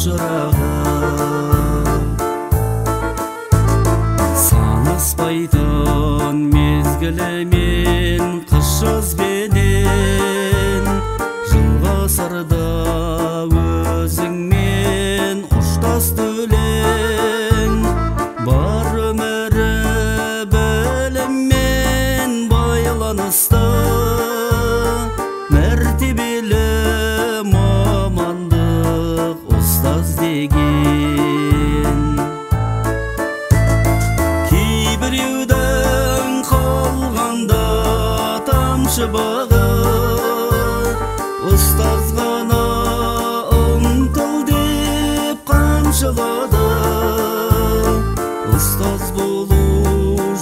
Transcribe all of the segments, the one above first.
шырағы. Санаспайтын мезгілімен қыс жазбенен, жыл ғасырда өзіңмен ұштасты өлең. Бар өмірі біліммен байланысты, мәртебелі мамандық ұстаз деген. Кейбіреудің қалғанда тамшы бағы, ұстаз ғана ұмтыл деп қамшылады. Ұстаз болу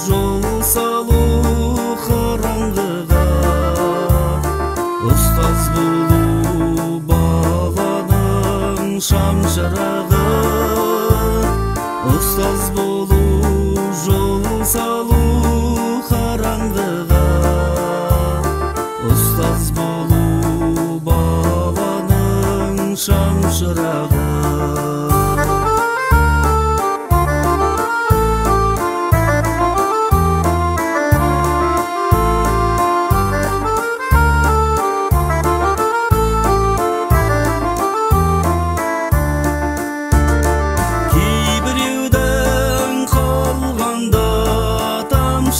жол салу қараңғыға, ұстаз болу бағаның шамшырағы. Ұстаз болу жол салу қараңғыға, ұстаз болу бағаның шамшырағы.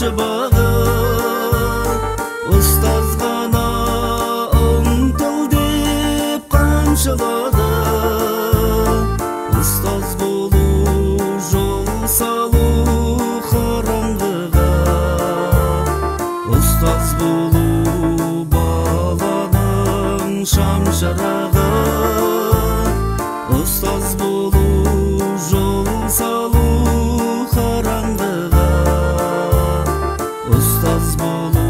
Бағы, ұстаз ғана ұмтыл деп қамшылады. Ұстаз болу жол салу қараңғыға, ұстаз болу бағаның шамшырағы. Ұстаз болу жол салу қараңғыға, ұстаз болу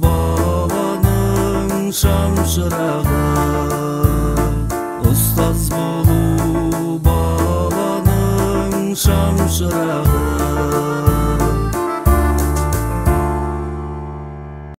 бағаның шамшырағы. Ұстаз болу бағаның шамшырағы.